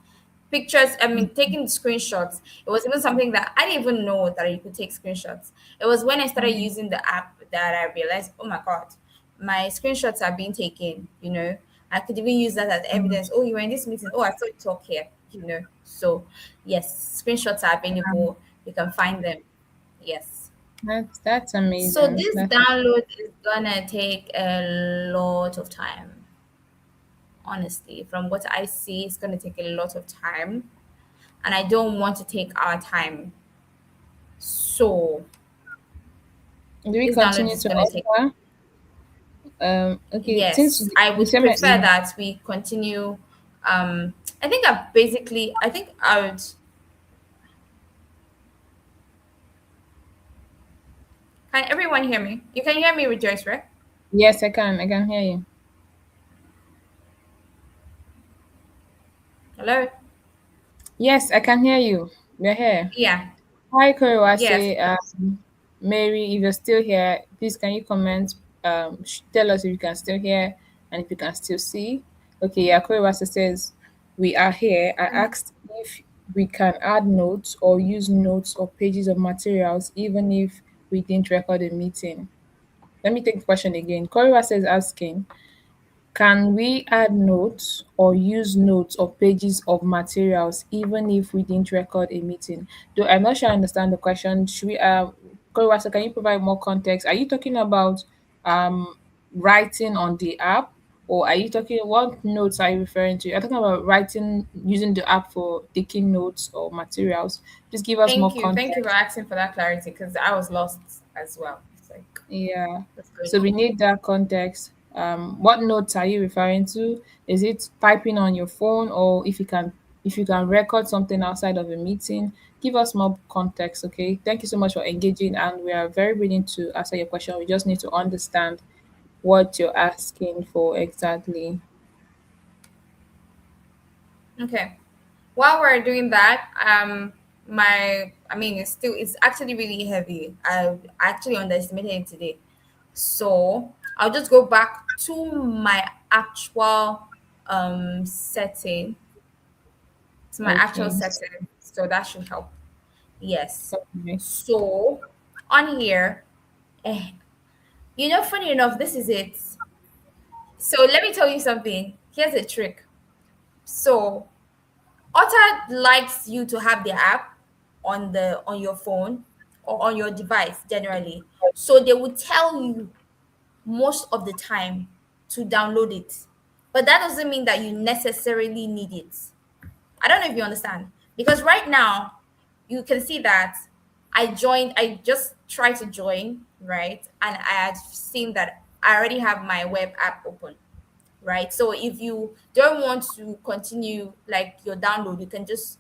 Pictures, I mean, taking screenshots, it was even something that I didn't even know that you could take screenshots. It was when I started mm, using the app that I realized, oh my God, my screenshots are being taken. I could even use that as mm. evidence. Oh, you were in this meeting. Oh, I saw you talk here. So, yes, screenshots are available. You can find them. Yes. That's So, amazing. this download is gonna take a lot of time. Honestly, from what I see, it's going to take a lot of time, and I don't want to take our time. So Do we this download continue is to going to take. offer? Okay, since Yes, I you would said my prefer that we continue. I think I would. Can everyone hear me? You can hear me, Rejoice, right? Yes, I can. I can hear you. Hello. Yes, I can hear you. We're here. Yeah. Hi, Yes. Koriwase. Mary, if you're still here, please can you comment? Tell us if you can still hear and if you can still see. Okay, yeah, Koriwase says we are here. I asked if we can add notes or use notes or pages of materials even if we didn't record a meeting. Let me take the question again. Koriwase is asking, can we add notes or use notes or pages of materials even if we didn't record a meeting? Though I'm not sure I understand the question. Should we Koriwasa, can you provide more context? Are you talking about um writing on the app, or are you talking, what notes are you referring to? Are you talking about writing using the app for taking notes or materials? Please give us more Thank you. Thank you for context. asking for that clarity because I was lost as well. It's like, Yeah. what's going So on? we need that context. What notes are you referring to? Is it typing on your phone, or if you can record something outside of a meeting? Give us more context, okay? Thank you so much for engaging, and we are very willing to answer your question. We just need to understand what you're asking for exactly. Okay. While we're doing that, I mean, it's actually really heavy. I actually underestimated it today. So I'll just go back to my actual setting, Okay. So that should help. Yes. Okay. So on here, eh, funny enough, this is it. So let me tell you something. Here's a trick. So Otter likes you to have the app on your phone or on your device generally. So they will tell you most of the time to download it. But that doesn't mean that you necessarily need it. I don't know if you understand. Because right now, you can see that I just tried to join, right? And I had seen that I already have my web app open, right? So if you don't want to continue like your download, you can just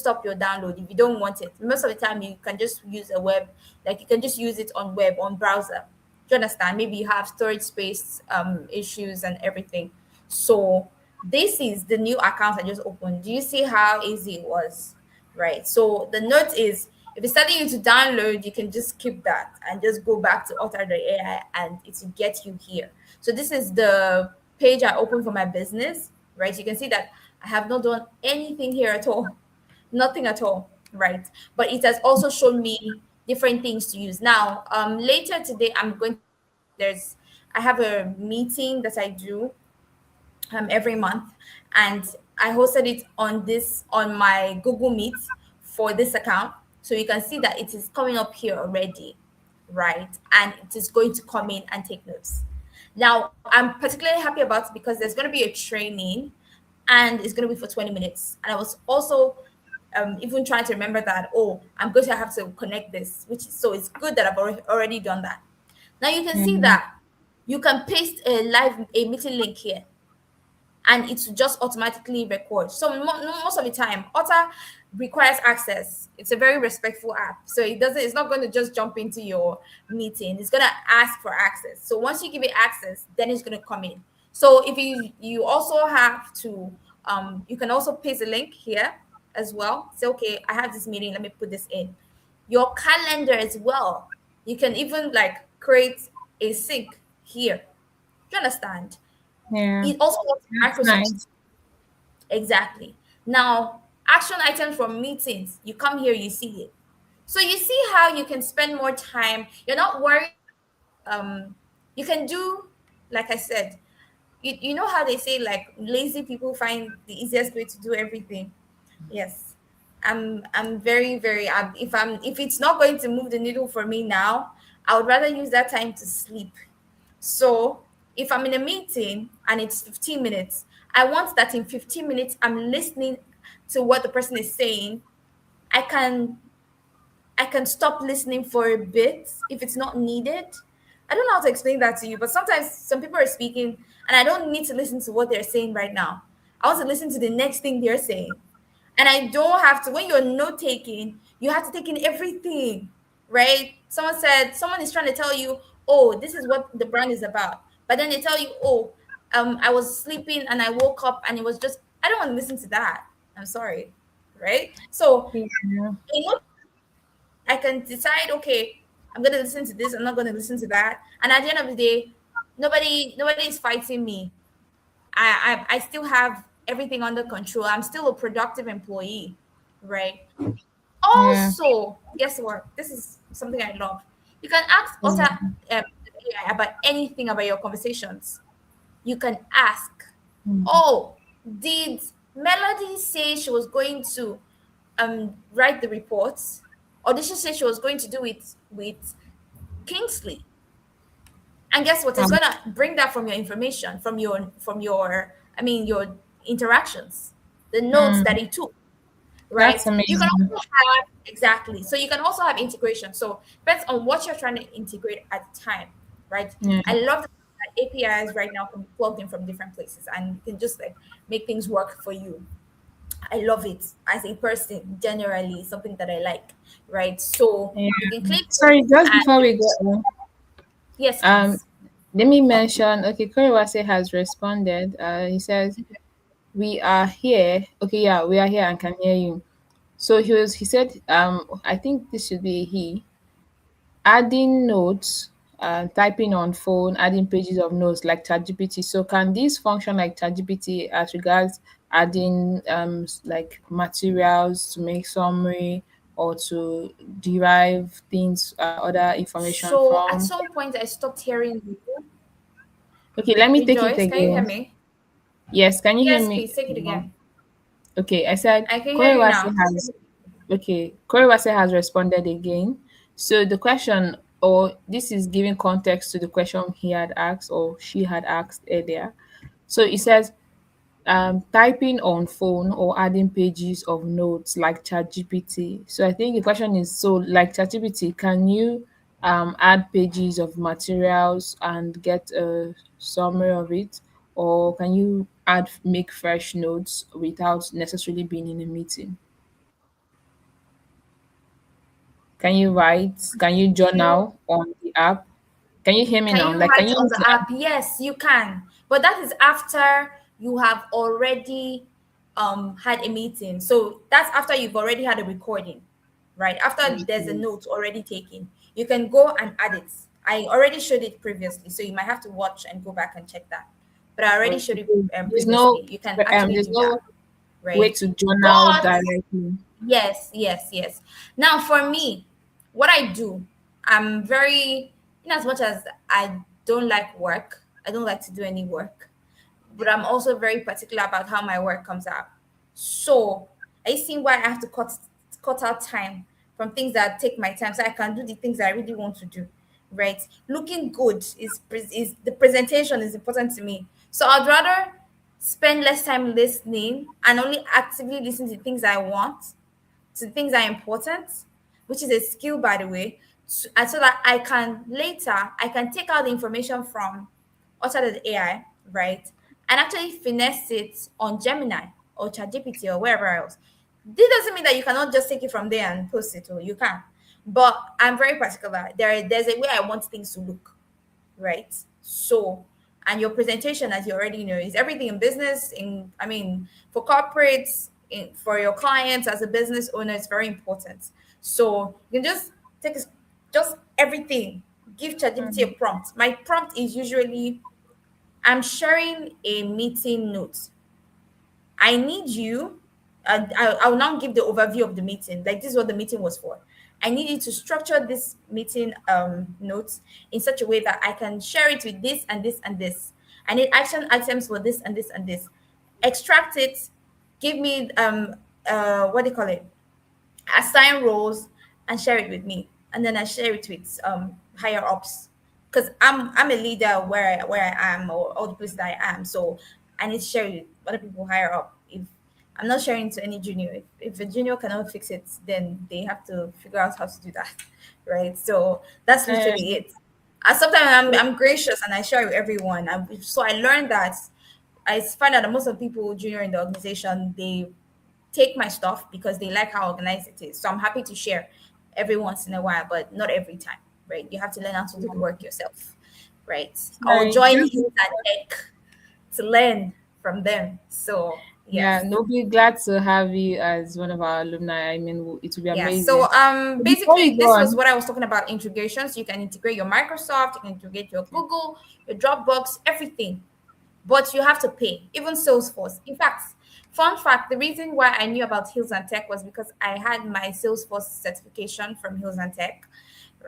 stop your download if you don't want it. Most of the time you can just use a web, like you can just use it on web, on browser. Do you understand? Maybe you have storage space issues and everything. So this is the new account I just opened. Do you see how easy it was? Right. So the note is, if it's telling you to download, you can just skip that and just go back to Otter.AI and it will get you here. So this is the page I opened for my business, right? You can see that I have not done anything here at all, nothing at all, right? But it has also shown me different things to use. Now, later today, I'm going to I have a meeting that I do every month, and I hosted it on my Google Meet for this account. So you can see that it is coming up here already, right? And it is going to come in and take notes. Now, I'm particularly happy about it because there's going to be a training, and it's going to be for 20 minutes. And I was also even trying to remember that, oh, I'm going to have to connect this, which is, so it's good that I've already done that. Now you can see Mm, that you can paste a meeting link here, and it will just automatically record. So most of the time, Otter requires access. It's a very respectful app, so it's not going to just jump into your meeting. It's going to ask for access. So once you give it access, then it's going to come in. So if you also have to, you can also paste a link here as well. Say, okay, I have this meeting. Let me put this in your calendar as well. You can even like create a sync here. Do you understand? yeah, It also works with that's Microsoft. nice. Exactly. Now, action items from meetings, you come here, you see it. So you see how you can spend more time. You're not worried about you can do, like I said, you know how they say like lazy people find the easiest way to do everything. Yes. I'm very, very if it's not going to move the needle for me now, I would rather use that time to sleep. So if I'm in a meeting and it's 15 minutes, I want that in 15 minutes I'm listening to what the person is saying. I can I can stop listening for a bit if it's not needed. I don't know how to explain that to you, but sometimes some people are speaking and I don't need to listen to what they're saying right now. I want to listen to the next thing they're saying. And I don't have to, when you're note taking, you have to take in everything, right? Someone is trying to tell you, oh, this is what the brand is about. But then they tell you, oh, I was sleeping and I woke up and it was just, I don't want to listen to that. I'm sorry, right? So Yeah. in what I can decide, okay, I'm gonna listen to this, I'm not gonna listen to that. And at the end of the day, nobody is fighting me. I still have everything under control. I'm still a productive employee, right? Yeah. Also, guess what? This is something I love. You can ask Otter Yeah. AI about anything about your conversations. You can ask, Mm. oh, did Melody say she was going to write the reports? Or did she say she was going to do it with Kingsley? And guess what? It's Um, gonna bring that from your information, from your your interactions, the notes that mm, he took, right? that's You can amazing. also have exactly. So you can also have integration. So depends on what you're trying to integrate at the time, right? Yeah. I love that APIs right now can be plugged in from different places and you can just like make things work for you. I love it as a person. Generally, it's something that I like, right? So Yeah. you can click it Sorry, just and before we go on, yes, um, please. let me mention. Okay, Kuriwase has responded. He says we are here. Okay, yeah, we are here and can hear you. So he said, I think this should be he. Adding notes, typing on phone, adding pages of notes like ChatGPT. So can this function like ChatGPT as regards adding like materials to make summary or to derive things, other information So at from? some point, I stopped hearing you. Okay, let me take it Rejoice, can you hear again. me? Yes, can you hear Yes, me please take it now? again. Okay, I said I can hear you Korewase now. has Korewase has responded again. So the question, or this is giving context to the question he had asked or she had asked earlier. So it says, typing on phone or adding pages of notes like ChatGPT. So I think the question is, so like ChatGPT, can you add pages of materials and get a summary of it, or can you add make fresh notes without necessarily being in a meeting? Can you write? Can you You journal on the app? Can you hear me Can now? you Like, can write you on use the the app? app? Yes, you can. But that is after you have already had a meeting. So that's after you've already had a recording, right? After there's a Okay. note already taken, you can go and add it. I already showed it previously, so you might have to watch and go back and check that. But I already showed Okay. it There's no previously. You can actually there's do that, no way right? to journal But directly. yes, yes, yes. Now, for me, what I do, I'm very, in as much as I don't like work, I don't like to do any work, but I'm also very particular about how my work comes out. So I see why I have to cut out time from things that take my time so I can do the things that I really want to do. Right? Looking good is the presentation is important to me. So I'd rather spend less time listening and only actively listen to things I want, to things that are important, which is a skill, by the way, and so that I can take out the information from Otter.AI, right, and actually finesse it on Gemini or ChatGPT or wherever else. This doesn't mean that you cannot just take it from there and post it, or you can. But I'm very particular. There's a way I want things to look, right? So, and your presentation, as you already know, is everything in business. For corporates, for your clients as a business owner, it's very important. So you can just just everything. Give ChatGPT a Mm. prompt. My prompt is usually, I'm sharing a meeting note. I need you. I will now give the overview of the meeting. Like, this is what the meeting was for. I need you to structure this meeting notes in such a way that I can share it with this and this and this. I need action items for this and this and this. Extract it. Give me what do you call it? Assign roles and share it with me, and then I share it with higher ups, because I'm a leader where I am, or all the places that I am. So I need to share it with other people higher up. If I'm not sharing to any junior, if a junior cannot fix it, then they have to figure out how to do that, right? So that's literally Um, it. And sometimes I'm gracious and I share with everyone. So I learned that I find out that most of the people junior in the organization, they take my stuff because they like how organized it is. So I'm happy to share every once in a while, but not every time, right? You have to learn how to do the work yourself, right? I'll Sorry, join just Hills and Tech to learn from them. So yeah, yes. no, be glad to have you as one of our alumni. I mean, it will be Yeah. So amazing. But before basically you go this was on, what I was talking about integrations. You can integrate your Microsoft, you can integrate your Google, your Dropbox, everything. But you have to pay, even Salesforce. In fact, fun fact, the reason why I knew about Hills and Tech was because I had my Salesforce certification from Hills and Tech,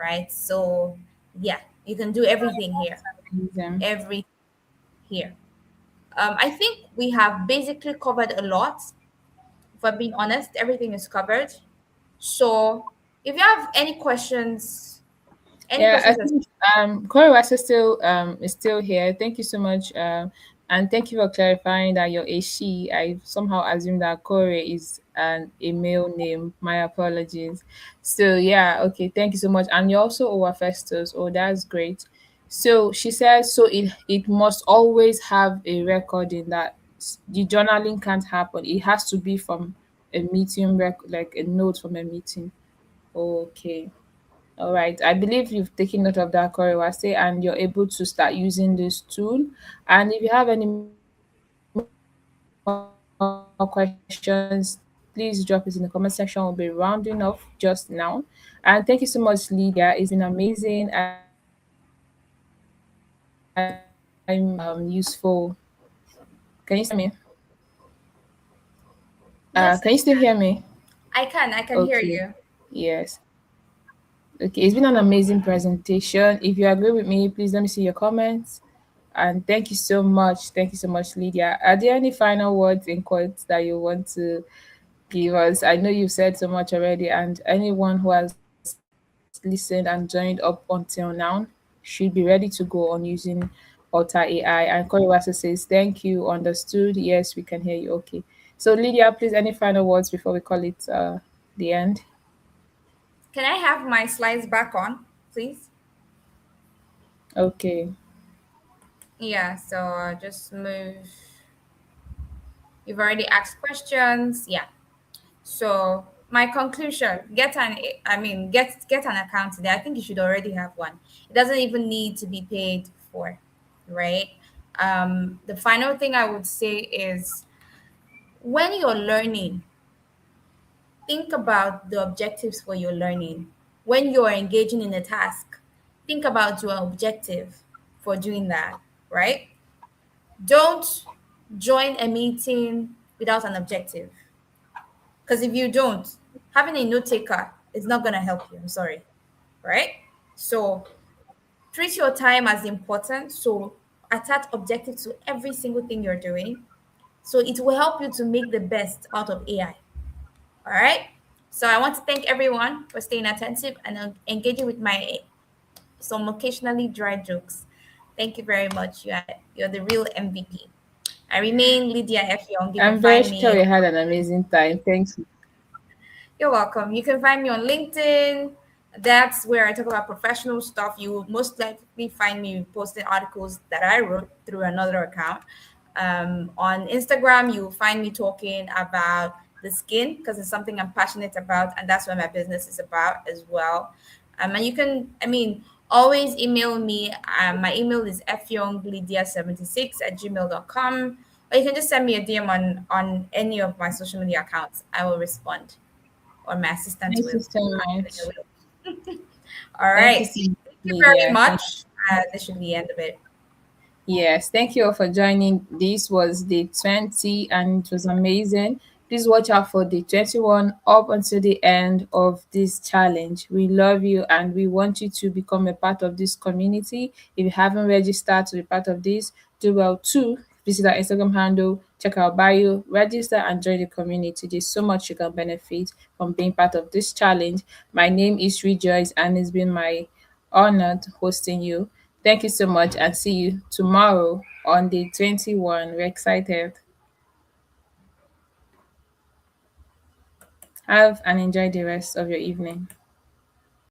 right? So yeah, you can do everything here. amazing. Every here. I think we have basically covered a lot. If I'm being honest, everything is covered. So if you have any Yeah, I questions, think Corey West is still here. Thank you so much. And thank you for clarifying that you're a she. I somehow assumed that Corey is a male name. My apologies. So yeah, okay, thank you so much. And you're also over Festus. Oh, that's great. So she says so it must always have a recording that the journaling can't happen. It has to be from a meeting like a note from a meeting. Okay. All right. I believe you've taken note of that, Koriwase, and you're able to start using this tool. And if you have any more questions, please drop it in the comment section. We'll be rounding off just now. And thank you so much, Lydia. It's been amazing. I really enjoyed your useful. Can you still hear me? yes, Can you still hear me? I can hear Okay. you. Yes. Okay, it's been an amazing presentation. If you agree with me, please let me see your comments. And thank you so much. Thank you so much, Lydia. Are there any final words in quotes that you want to give us? I know you've said so much already, and anyone who has listened and joined up until now should be ready to go on using Otter.AI. And Koriwasa says, thank you, understood. Yes, we can hear you. Okay. So, Lydia, please, any final words before we call it the end? Can I have my slides back on, please? Okay. Yeah, so just move. You've already asked questions. Yeah. So my conclusion: get an account today. I think you should already have one. It doesn't even need to be paid for, right? The final thing I would say is when you're learning, think about the objectives for your learning. When you're engaging in a task, think about your objective for doing that, right? Don't join a meeting without an objective. Because if you don't, having a note taker is not going to help you. I'm sorry. Right? So treat your time as important. So attach objective to every single thing you're doing. So it will help you to make the best out of AI. All right. So I want to thank everyone for staying attentive and engaging with my some occasionally dry jokes. Thank you very much. You're the real MVP. I remain Lydia Effiong. You can I'm very find sure we me. had an amazing time. Thank you. You're welcome. You can find me on LinkedIn. That's where I talk about professional stuff. You will most likely find me posting articles that I wrote through another account. On Instagram, you will find me talking about the skin because it's something I'm passionate about, and that's what my business is about as well. And you can, always email me. My email is efyonglidia76@gmail.com. Or you can just send me a DM on any of my social media accounts. I will respond or my assistant Thank you will. so Actually, much. I will. All Thank you right. so much, Thank you very Lydia. Thank much. This should be the end of it. Yes, thank you all for joining. This was day 20 and it was amazing. Please watch out for day 21 up until the end of this challenge. We love you and we want you to become a part of this community. If you haven't registered to be part of this, do well too. Visit our Instagram handle, check our bio, register and join the community. There's so much you can benefit from being part of this challenge. My name is Rejoice and it's been my honored hosting you. Thank you so much and see you tomorrow on day 21. We're excited. Have and enjoy the rest of your evening.